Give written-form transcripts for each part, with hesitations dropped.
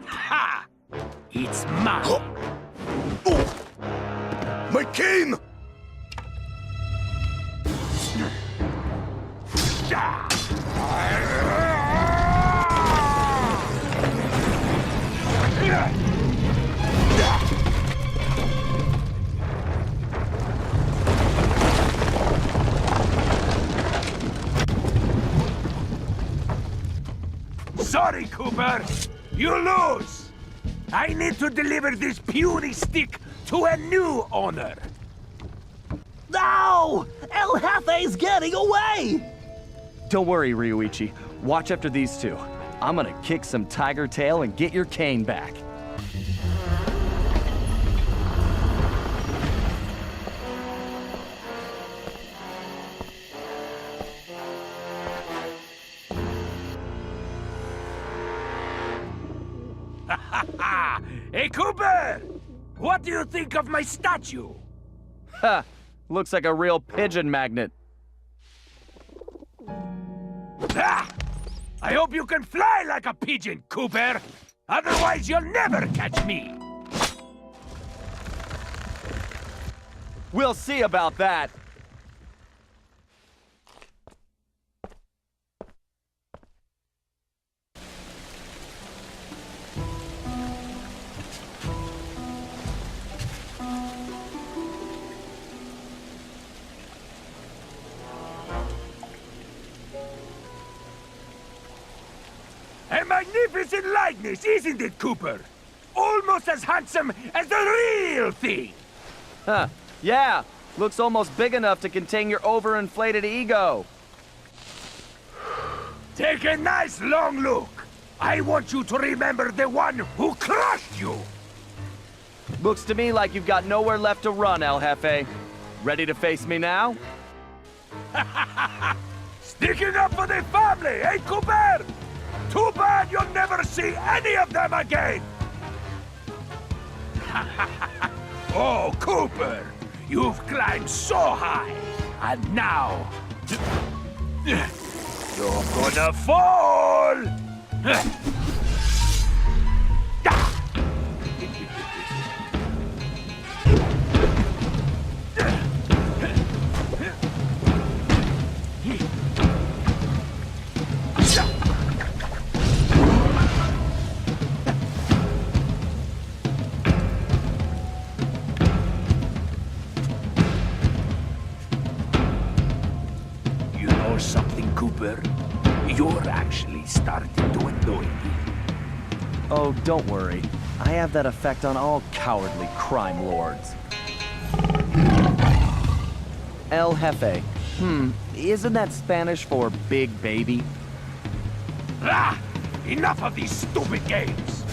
Ha! It's mine. My cane! Sorry, Cooper. You lose. I need to deliver this puny stick to a new owner. No! El Jefe's getting away! Don't worry, Ryuichi. Watch after these two. I'm gonna kick some tiger tail and get your cane back. Hey, Cooper! What do you think of my statue? Ha! Looks like a real pigeon magnet. Ah! I hope you can fly like a pigeon, Cooper! Otherwise, you'll never catch me! We'll see about that. A magnificent likeness, isn't it, Cooper? Almost as handsome as the real thing! Huh. Yeah. Looks almost big enough to contain your overinflated ego. Take a nice long look. I want you to remember the one who crushed you! Looks to me like you've got nowhere left to run, El Jefe. Ready to face me now? Sticking up for the family, eh, Cooper? Too bad you'll never see any of them again! Oh, Cooper! You've climbed so high, and now... you're gonna fall! You know something, Cooper? You're actually starting to annoy me. Oh, don't worry. I have that effect on all cowardly crime lords. El Jefe. Isn't that Spanish for big baby? Ah! Enough of these stupid games!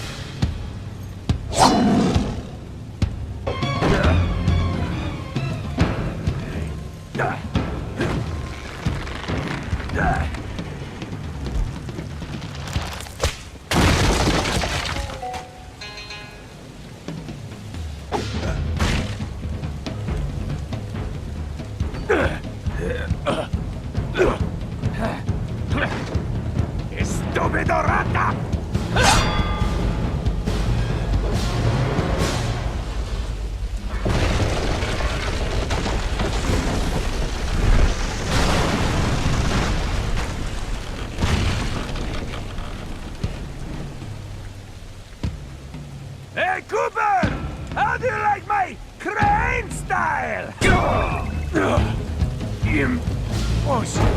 ¡Estúpido rata! Hey, Cooper! How do you like my crane style? Impossible.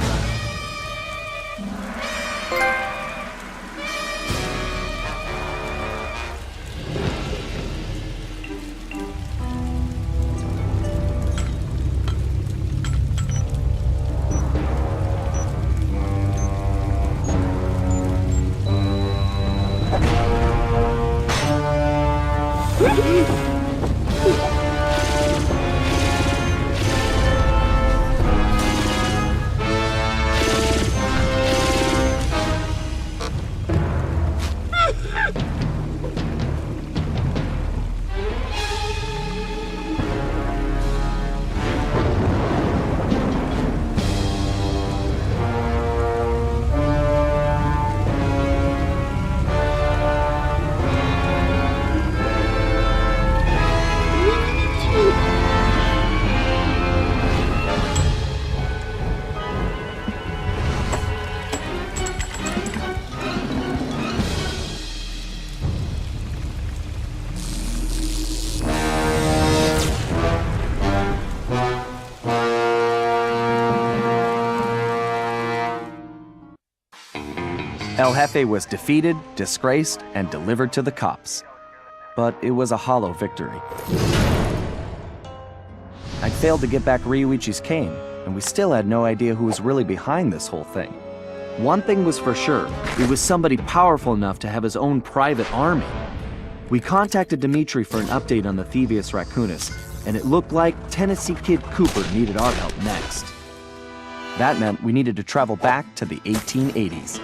El Jefe was defeated, disgraced, and delivered to the cops. But it was a hollow victory. I'd failed to get back Ryuichi's cane, and we still had no idea who was really behind this whole thing. One thing was for sure, it was somebody powerful enough to have his own private army. We contacted Dimitri for an update on the Thieves Raccoonus, and it looked like Tennessee Kid Cooper needed our help next. That meant we needed to travel back to the 1880s.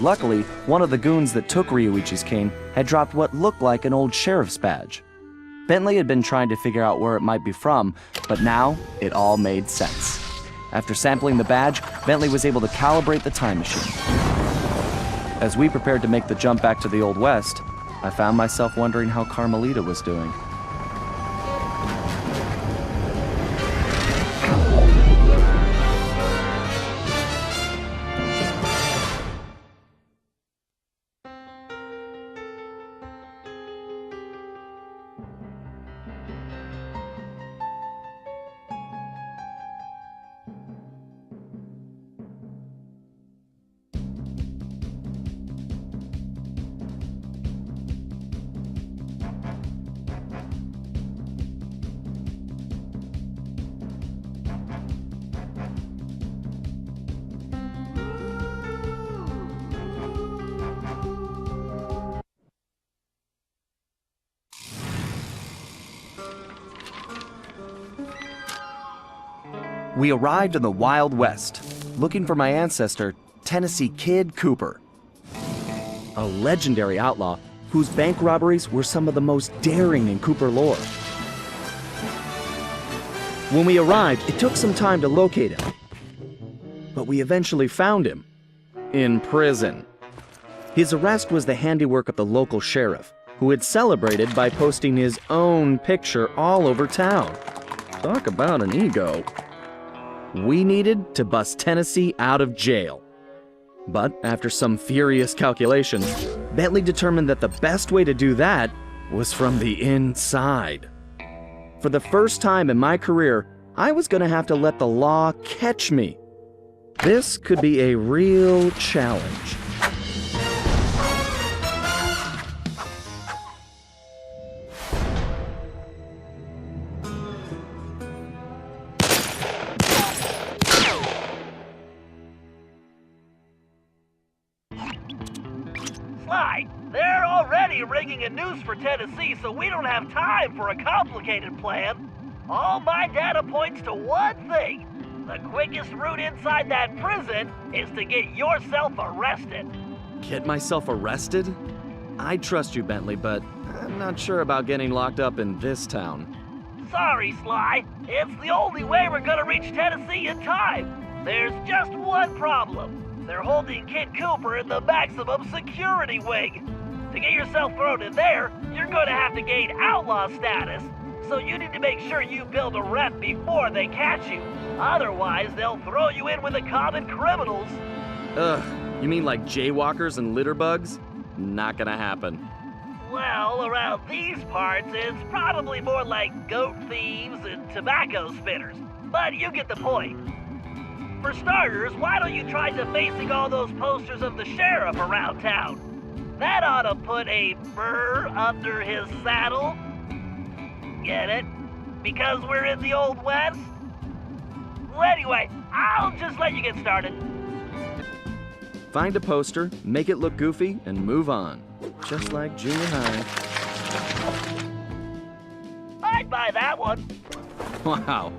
Luckily, one of the goons that took Ryuichi's cane had dropped what looked like an old sheriff's badge. Bentley had been trying to figure out where it might be from, but now it all made sense. After sampling the badge, Bentley was able to calibrate the time machine. As we prepared to make the jump back to the Old West, I found myself wondering how Carmelita was doing. We arrived in the Wild West, looking for my ancestor, Tennessee Kid Cooper. A legendary outlaw whose bank robberies were some of the most daring in Cooper lore. When we arrived, it took some time to locate him. But we eventually found him. In prison. His arrest was the handiwork of the local sheriff, who had celebrated by posting his own picture all over town. Talk about an ego. We needed to bust Tennessee out of jail. But after some furious calculations, Bentley determined that the best way to do that was from the inside. For the first time in my career, I was going to have to let the law catch me. This could be a real challenge. Sly, they're already rigging a noose for Tennessee, so we don't have time for a complicated plan. All my data points to one thing. The quickest route inside that prison is to get yourself arrested. Get myself arrested? I trust you, Bentley, but I'm not sure about getting locked up in this town. Sorry, Sly. It's the only way we're gonna reach Tennessee in time. There's just one problem. They're holding Kid Cooper in the maximum security wing. To get yourself thrown in there, you're gonna have to gain outlaw status. So you need to make sure you build a rep before they catch you. Otherwise, they'll throw you in with the common criminals. Ugh, you mean like jaywalkers and litterbugs? Not gonna happen. Well, around these parts, it's probably more like goat thieves and tobacco spitters. But you get the point. For starters, why don't you try defacing all those posters of the sheriff around town? That ought to put a burr under his saddle. Get it? Because we're in the Old West? Well, anyway, I'll just let you get started. Find a poster, make it look goofy, and move on. Just like junior high. I'd buy that one. Wow.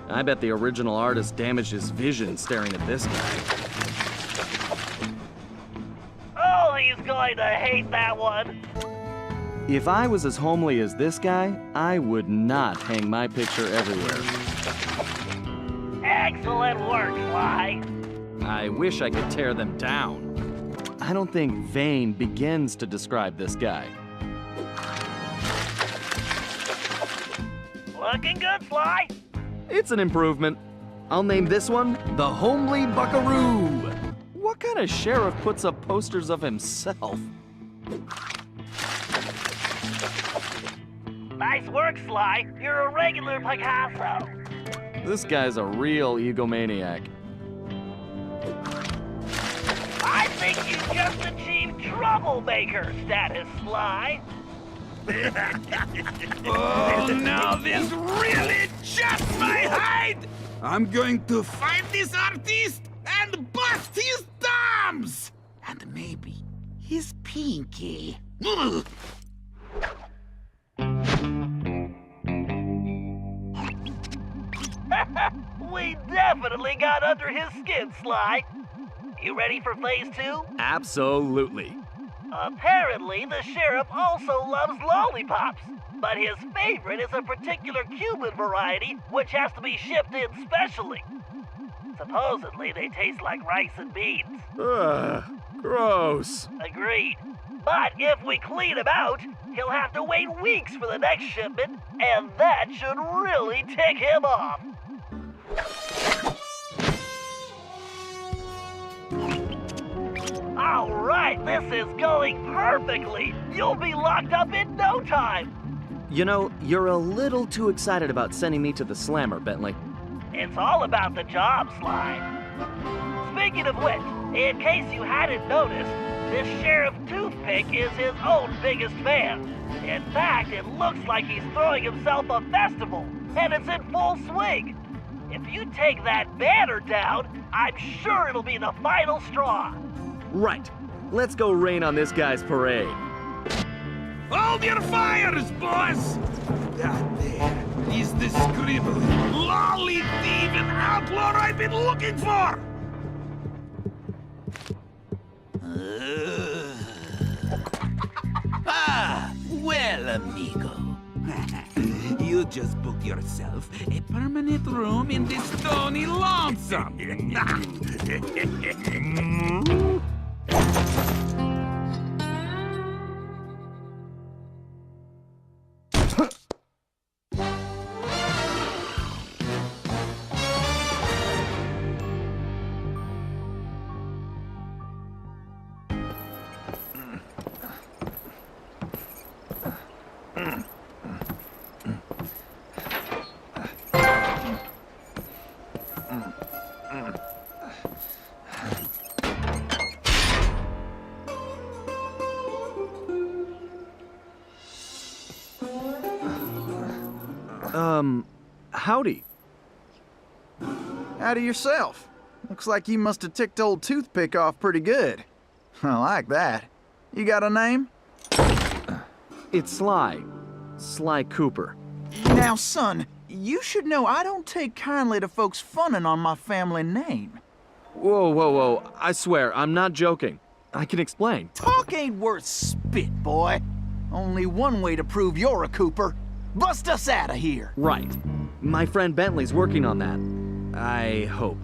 I bet the original artist damaged his vision staring at this guy. Oh, he's going to hate that one. If I was as homely as this guy, I would not hang my picture everywhere. Excellent work, Sly. I wish I could tear them down. I don't think vain begins to describe this guy. Looking good, Sly. It's an improvement. I'll name this one the Homely Buckaroo. What kind of sheriff puts up posters of himself? Nice work, Sly. You're a regular Picasso. This guy's a real egomaniac. I think you just achieved troublemaker status, Sly. Oh, now this really just my height! I'm going to find this artist and bust his thumbs! And maybe his pinky. Ugh. We definitely got under his skin, Sly. You ready for phase 2? Absolutely. Apparently, the sheriff also loves lollipops, but his favorite is a particular Cuban variety which has to be shipped in specially. Supposedly, they taste like rice and beans. Ugh, gross. Agreed. But if we clean him out, he'll have to wait weeks for the next shipment, and that should really tick him off. All right, this is going perfectly. You'll be locked up in no time. You know, you're a little too excited about sending me to the slammer, Bentley. It's all about the job, Sly. Speaking of which, in case you hadn't noticed, this Sheriff Toothpick is his own biggest fan. In fact, it looks like he's throwing himself a festival, and it's in full swing. If you take that banner down, I'm sure it'll be the final straw. Right. Let's go rain on this guy's parade. Hold your fires, boys! That there is the scribbling, lolly-thieving outlaw I've been looking for! Well, amigo. You just booked yourself a permanent room in this stony lonesome. Howdy. Howdy yourself. Looks like you must have ticked old Toothpick off pretty good. I like that. You got a name? It's Sly. Sly Cooper. Now, son, you should know I don't take kindly to folks funning on my family name. Whoa, whoa, whoa. I swear, I'm not joking. I can explain. Talk ain't worth spit, boy. Only one way to prove you're a Cooper. Bust us out of here. Right. My friend Bentley's working on that. I hope.